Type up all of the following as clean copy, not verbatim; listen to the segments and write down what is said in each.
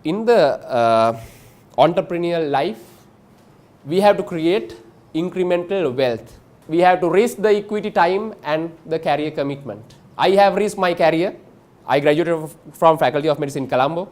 in the entrepreneurial life, we have to create incremental wealth. We have to risk the equity, time and the career commitment. I have risked my career. I graduated from Faculty of Medicine, Colombo.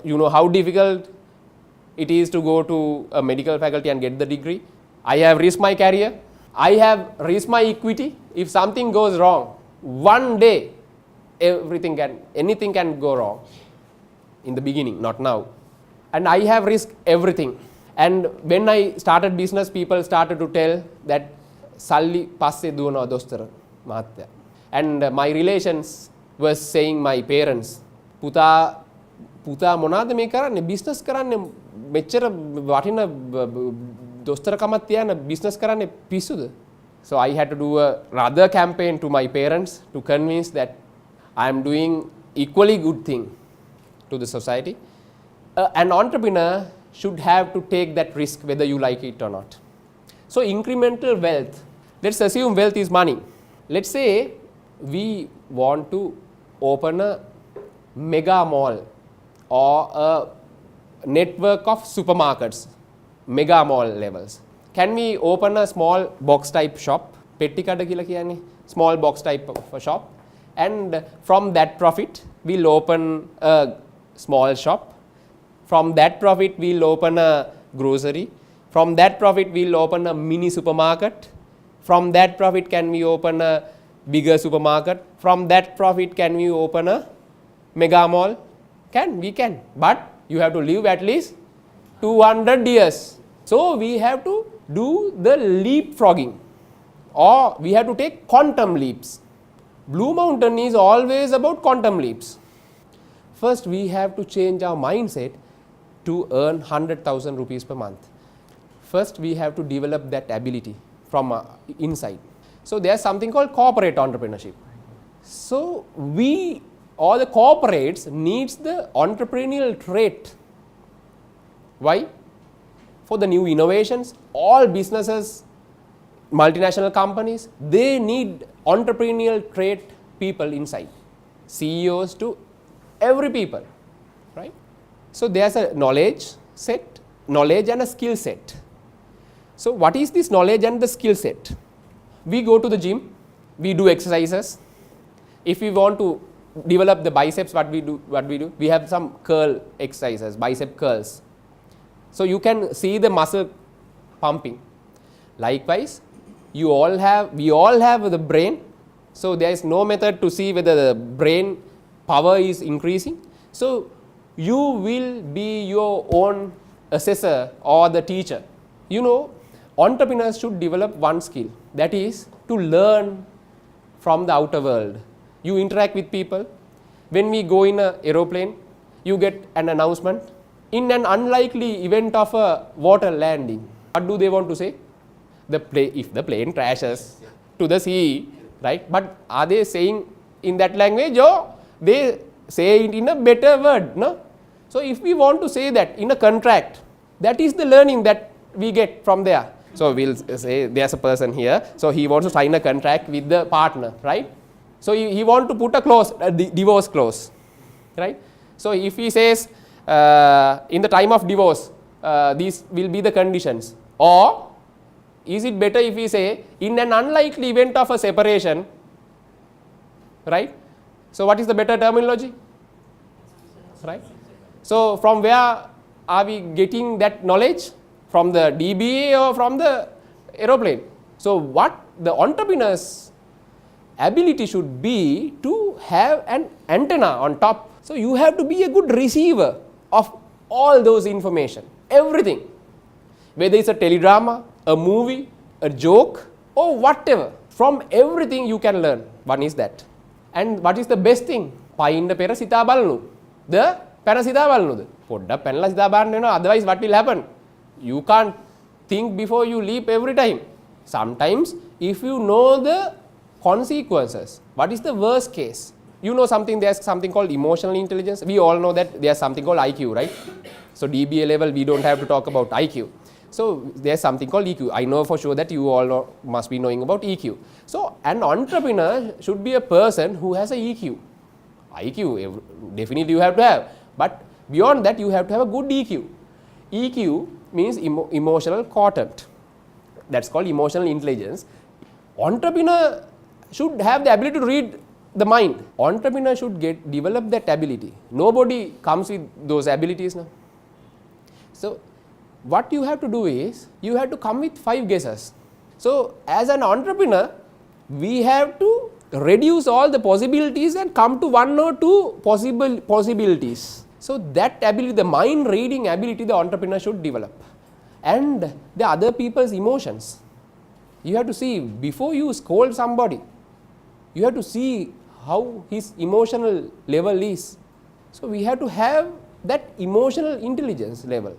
You know how difficult it is to go to a medical faculty and get the degree. I have risked my career. I have risked my equity. If something goes wrong, one day anything can go wrong. In the beginning, not now. And I have risked everything. And when I started business, people started to tell that salli passe duwanawa dostara mahattaya. And my relations was saying, my parents, puta monada me karanne, business karanne mechchara watina dostara kamath tiyana business karanne pissuda. So I had to do a rather campaign to my parents to convince that I am doing equally good thing to the society. An entrepreneur should have to take that risk whether you like it or not. So incremental wealth, let's assume wealth is money. Let's say we want to open a mega mall or a network of supermarkets, mega mall levels. Can we open a small box type shop? Petti kada kiyala kiyanne, small box type of a shop. And from that profit, we'll open a small shop. From that profit, we'll open a grocery. From that profit, we'll open a mini supermarket. From that profit, can we open a bigger supermarket? From that profit, can we open a mega mall? We can. But you have to live at least 200 years. So we have to do the leapfrogging, or we have to take quantum leaps. Blue Mountain is always about quantum leaps. First, we have to change our mindset to earn 100,000 rupees per month. First, we have to develop that ability from inside. So there's something called corporate entrepreneurship. So all the corporates needs the entrepreneurial trait. Why? For the new innovations, all businesses, multinational companies, they need entrepreneurial trait people inside. CEOs to every people, right? So there's a knowledge and a skill set. So what is this knowledge and the skill set? We go to the gym, we do exercises. If we want to develop the biceps, what we do? We have some curl exercises, bicep curls. So you can see the muscle pumping. Likewise, we all have the brain. So there is no method to see whether the brain power is increasing. So you will be your own assessor or the teacher. You know, entrepreneurs should develop one skill, that is to learn from the outer world. You interact with people. When we go in an aeroplane, you get an announcement. In an unlikely event of a water landing, what do they want to say? If the plane crashes to the sea, right? But are they saying in that language, or they say it in a better word? No. So if we want to say that in a contract, that is the learning that we get from there. So we'll say there's a person here, so he wants to sign a contract with the partner, right? So he wants to put a clause, a divorce clause, right? So if he says in the time of divorce, these will be the conditions, or is it better if we say in an unlikely event of a separation, right? So what is the better terminology, right? So from where are we getting that knowledge? From the DBA or from the aeroplane? So what the entrepreneur's ability should be to have an antenna on top. So you have to be a good receiver of all those information, everything. Whether it's a teledrama, a movie, a joke, or whatever. From everything you can learn. One is that. And what is the best thing? Painda pera sita balanu. The pera sita balanu. Podda penla sita balanu. Otherwise what will happen? You can't think before you leap every time. Sometimes if you know the consequences, what is the worst case? You know something, there's something called emotional intelligence. We all know that there's something called IQ, right? So DBA level, we don't have to talk about IQ. So there's something called EQ. I know for sure that you all must be knowing about EQ. So an entrepreneur should be a person who has a EQ. IQ, definitely you have to have. But Beyond that, you have to have a good EQ. EQ means emotional quotient. That's called emotional intelligence. Entrepreneur should have the ability to read the mind. Entrepreneur should develop that ability. Nobody comes with those abilities now. So what you have to do is, you have to come with 5 guesses. So as an entrepreneur, we have to reduce all the possibilities and come to 1 or 2 possibilities. So that ability, the mind reading ability, the entrepreneur should develop. And the other people's emotions. You have to see, before you scold somebody, you have to see how his emotional level is. So we have to have that emotional intelligence level.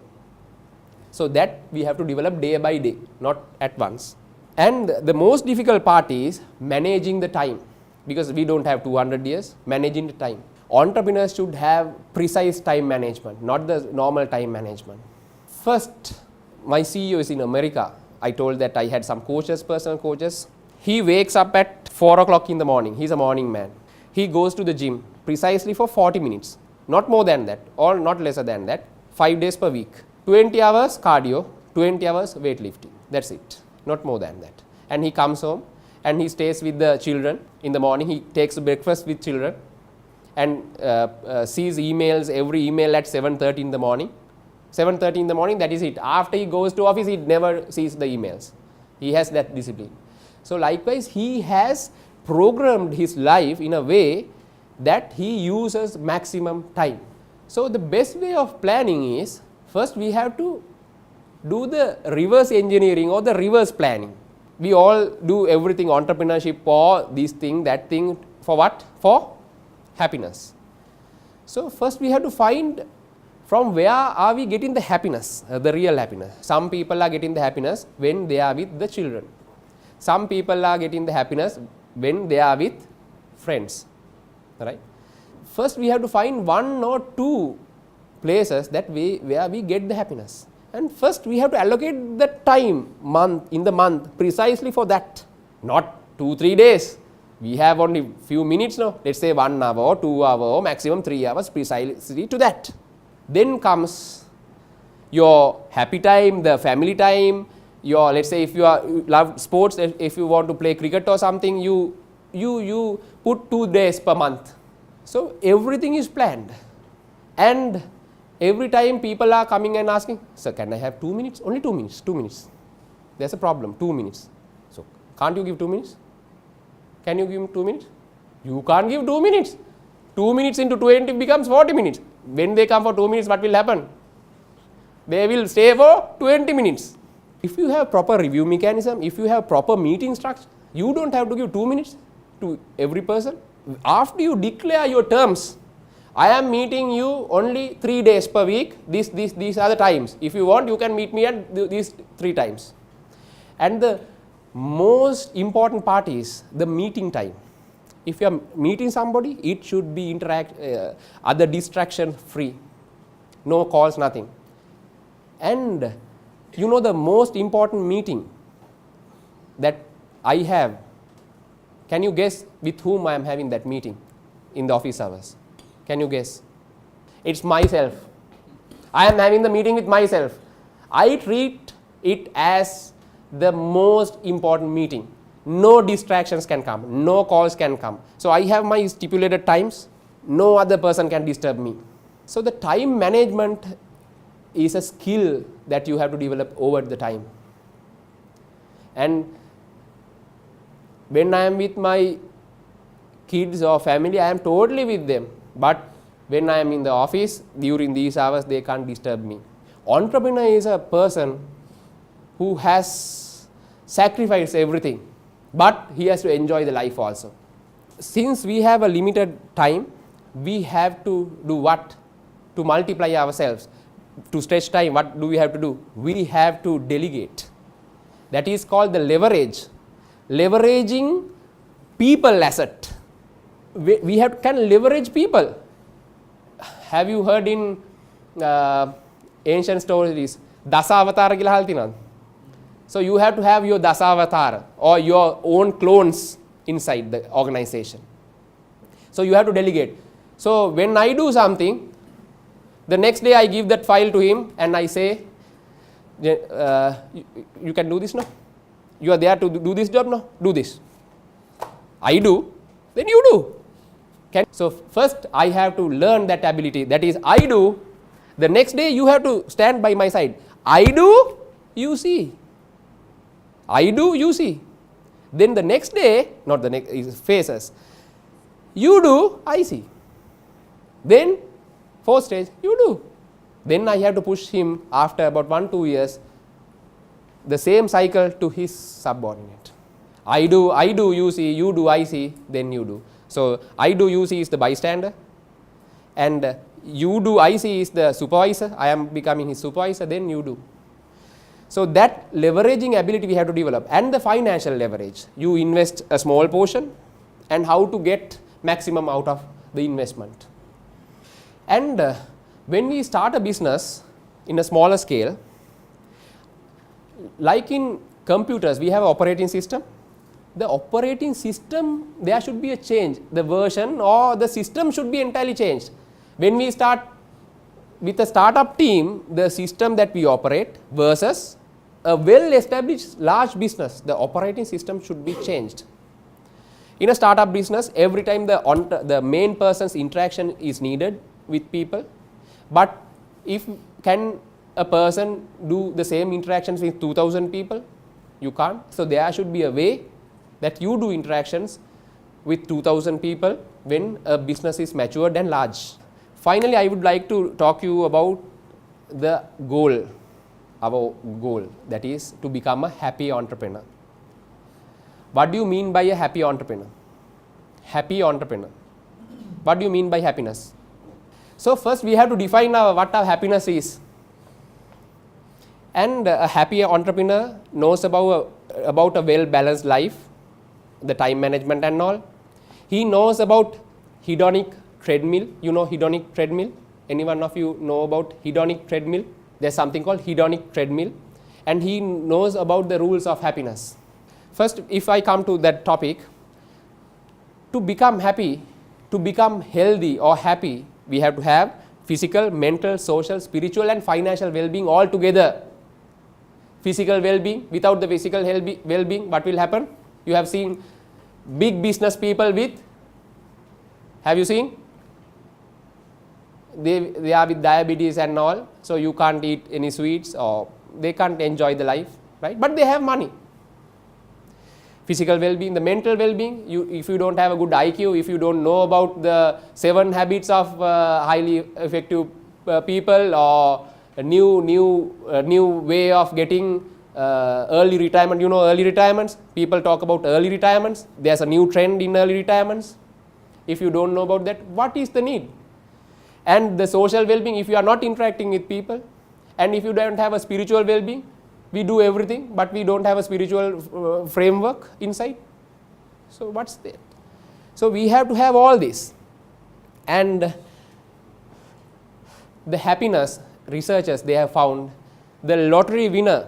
So that we have to develop day by day, not at once. And the most difficult part is managing the time, because we don't have 200 years, managing the time. Entrepreneurs should have precise time management, not the normal time management. First, my CEO is in America. I told that I had some coaches, personal coaches. He wakes up at 4 o'clock in the morning. He's a morning man. He goes to the gym precisely for 40 minutes, not more than that or not lesser than that, 5 days per week. 20 hours cardio, 20 hours weightlifting. That's it, not more than that. And he comes home and he stays with the children. In the morning, he takes breakfast with children and sees emails, every email at 7:30 in the morning. 7:30 in the morning, that is it. After he goes to office, he never sees the emails. He has that discipline. So likewise, he has programmed his life in a way that he uses maximum time. So the best way of planning is, first we have to do the reverse engineering or the reverse planning. We all do everything, entrepreneurship or this thing, that thing, for what? For happiness. So first we have to find from where are we getting the happiness, the real happiness. Some people are getting the happiness when they are with the children. Some people are getting the happiness when they are with friends. Right? First we have to find 1 or 2 places that where we get the happiness. And first we have to allocate the time, in the month, precisely for that. Not 2-3 days. We have only few minutes now. Let's say 1 hour or 2 hours or maximum 3 hours precisely to that. Then comes your happy time, the family time, your, let's say if you love sports, if you want to play cricket or something, you put 2 days per month. So everything is planned. And every time people are coming and asking, sir, can I have 2 minutes? Only 2 minutes, 2 minutes. There's a problem, 2 minutes. So can't you give 2 minutes? Can you give 2 minutes? You can't give 2 minutes. 2 minutes into 20 becomes 40 minutes. When they come for 2 minutes, what will happen? They will stay for 20 minutes. If you have proper review mechanism, if you have proper meeting structure, you don't have to give 2 minutes to every person. After you declare your terms, I am meeting you only 3 days per week, these are the times. If you want, you can meet me at these 3 times. And the most important part is the meeting time. If you are meeting somebody, it should be other distraction free. No calls, nothing. And you know the most important meeting that I have, can you guess with whom I am having that meeting in the office hours? Can you guess? It's myself. I am having the meeting with myself. I treat it as the most important meeting. No distractions can come, no calls can come. So I have my stipulated times, no other person can disturb me. So the time management is a skill that you have to develop over the time. And when I am with my kids or family, I am totally with them. But when I am in the office, during these hours, they can't disturb me. Entrepreneur is a person who has sacrificed everything, but he has to enjoy the life also. Since we have a limited time, we have to do what? To multiply ourselves. To stretch time, what do we have to do? We have to delegate. That is called the leverage. Leveraging people asset. We can leverage people. Have you heard in ancient stories, Dasavatara කියලා අහලා තියෙනවද? So you have to have your Dasavatara or your own clones inside the organization. So you have to delegate. So when I do something, The next day I give that file to him and I say, you can do this now. You are there to do this job now. Do this. I do, then you do. So first I have to learn that ability. That is, I do. The next day you have to stand by my side. I do, you see. I do, you see. Then the next day, not the next, is phases. You do, I see. Then fourth stage, you do. Then I have to push him after about 1-2 years, the same cycle to his subordinate. I do, you see, you do, I see, then you do. So I do, you see is the bystander, and you do, I see is the supervisor. I am becoming his supervisor, then you do. So that leveraging ability we have to develop, and the financial leverage. You invest a small portion and how to get maximum out of the investment. And when we start a business in a smaller scale, like in computers, we have an operating system. The operating system, there should be a change. The version or the system should be entirely changed. When we start with a startup team, the system that we operate versus a well-established large business, the operating system should be changed. In a startup business, every time the main person's interaction is needed with people, but if can a person do the same interactions with 2000 people? You can't. So there should be a way that you do interactions with 2000 people when a business is matured and large. Finally, I would like to talk to you about the goal, our goal, that is to become a happy entrepreneur. What do you mean by a happy entrepreneur? Happy entrepreneur. What do you mean by happiness? So first we have to define what our happiness is. And a happy entrepreneur knows about a well-balanced life, the time management and all. He knows about hedonic treadmill. You know hedonic treadmill? Any one of you know about hedonic treadmill? There's something called hedonic treadmill, and he knows about the rules of happiness. First, if I come to that topic, to become happy, to become healthy or happy, we have to have physical, mental, social, spiritual and financial well-being all together. Physical well-being, without the physical well-being, what will happen? You have seen big business people with, have you seen? They are with diabetes and all, so you can't eat any sweets or they can't enjoy the life, right? But they have money. Physical well-being, the mental well-being, if you don't have a good IQ, if you don't know about the 7 habits of highly effective people, or a new way of getting early retirement. You know early retirements, people talk about early retirements. There's a new trend in early retirements. If you don't know about that, what is the need? And the social well-being, if you are not interacting with people, and if you don't have a spiritual well-being, we do everything, but we don't have a spiritual framework inside. So what's that? So we have to have all this. And the happiness, researchers, they have found the lottery winner,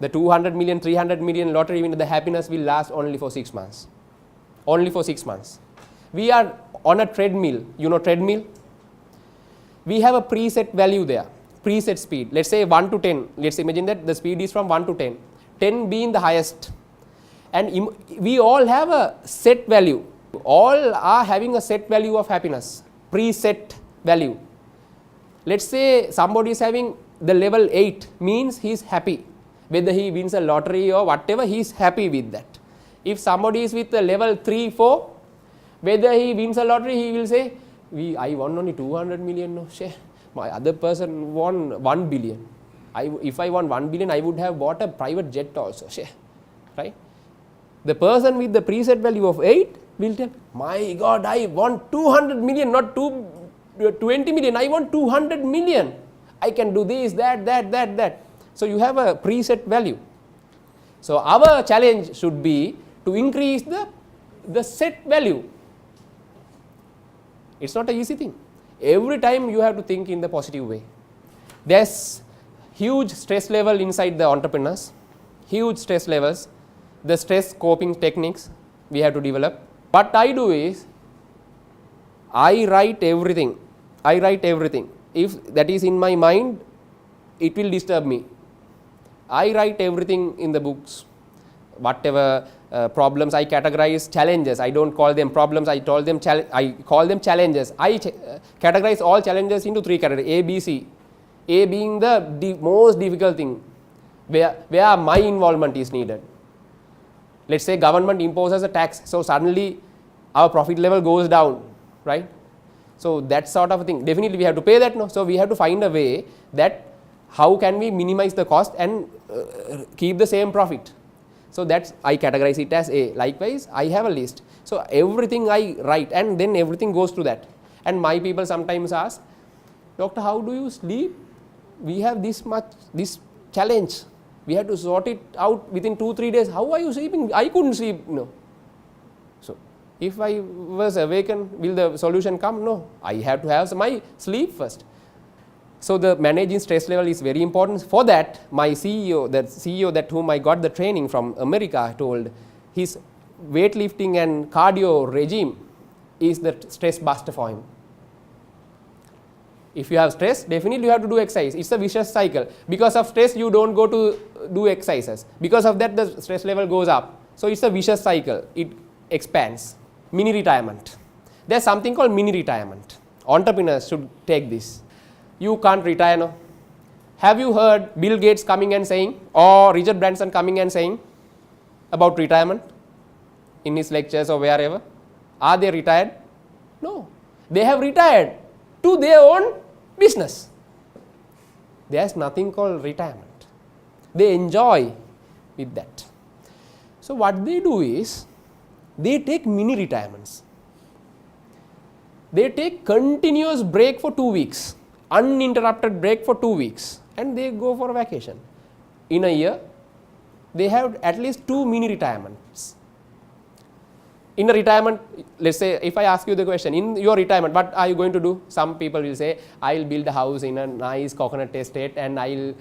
the 200 million, 300 million lottery winner, the happiness will last only for 6 months. Only for 6 months. We are on a treadmill. You know treadmill? We have a preset value there. Preset speed, let's say 1 to 10, let's imagine that the speed is from 1 to 10, 10 being the highest, and we all have a set value, all are having a set value of happiness, preset value. Let's say somebody is having the level 8, means he is happy, whether he wins a lottery or whatever, he is happy with that. If somebody is with the level 3, 4, whether he wins a lottery, he will say, I won only 200 million, no share. My other person won 1 billion. If I won 1 billion, I would have bought a private jet also, right? The person with the preset value of 8 will tell, my God, I won 200 million, not 20 million, I won 200 million. I can do this, that. So you have a preset value. So our challenge should be to increase the set value. It's not an easy thing. Every time you have to think in the positive way. There's huge stress level inside the entrepreneurs, huge stress levels, the stress coping techniques we have to develop. What I do is, I write everything. I write everything. If that is in my mind, it will disturb me. I write everything in the books. Whatever problems, I categorize challenges. I don't call them problems. I call them challenges. I categorize all challenges into 3 categories: A, B, C. A being the most difficult thing, where my involvement is needed. Let's say government imposes a tax, so suddenly our profit level goes down, right? So that sort of thing. Definitely we have to pay that, no? So we have to find a way that how can we minimize the cost and keep the same profit. So that's, I categorize it as A. Likewise, I have a list. So everything I write, and then everything goes to that. And my people sometimes ask, doctor, how do you sleep? We have this challenge. We have to sort it out within 2-3 days. How are you sleeping? I couldn't sleep. No. So if I was awakened, will the solution come? No. I have to have my sleep first. So the managing stress level is very important. For that, my CEO, the CEO that whom I got the training from America, told his weightlifting and cardio regime is the stress buster for him. If you have stress, definitely you have to do exercise. It's a vicious cycle. Because of stress, you don't go to do exercises. Because of that, the stress level goes up. So it's a vicious cycle. It expands. Mini retirement. There's something called mini retirement. Entrepreneurs should take this. You can't retire now. Have you heard Bill Gates coming and saying, or Richard Branson coming and saying about retirement in his lectures or wherever? Are they retired? No. They have retired to their own business. There's nothing called retirement. They enjoy with that. So what they do is, they take mini retirements. They take continuous break for 2 weeks. Uninterrupted break for 2 weeks, and they go for a vacation. In a year, they have at least 2 mini retirements. In a retirement, let's say if I ask you the question, in your retirement, what are you going to do? Some people will say, I'll build a house in a nice coconut estate and I'll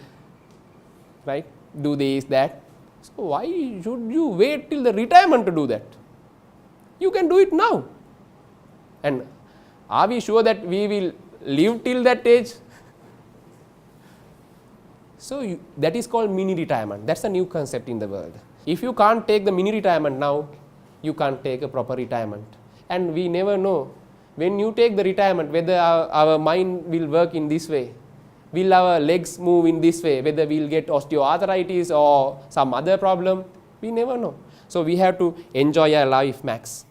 do this, that. So why should you wait till the retirement to do that? You can do it now. And are we sure that we will live till that age? So that is called mini retirement. That's a new concept in the world. If you can't take the mini retirement now, you can't take a proper retirement. And we never know, when you take the retirement, whether our mind will work in this way, will our legs move in this way, whether we'll get osteoarthritis or some other problem, we never know. So we have to enjoy our life max.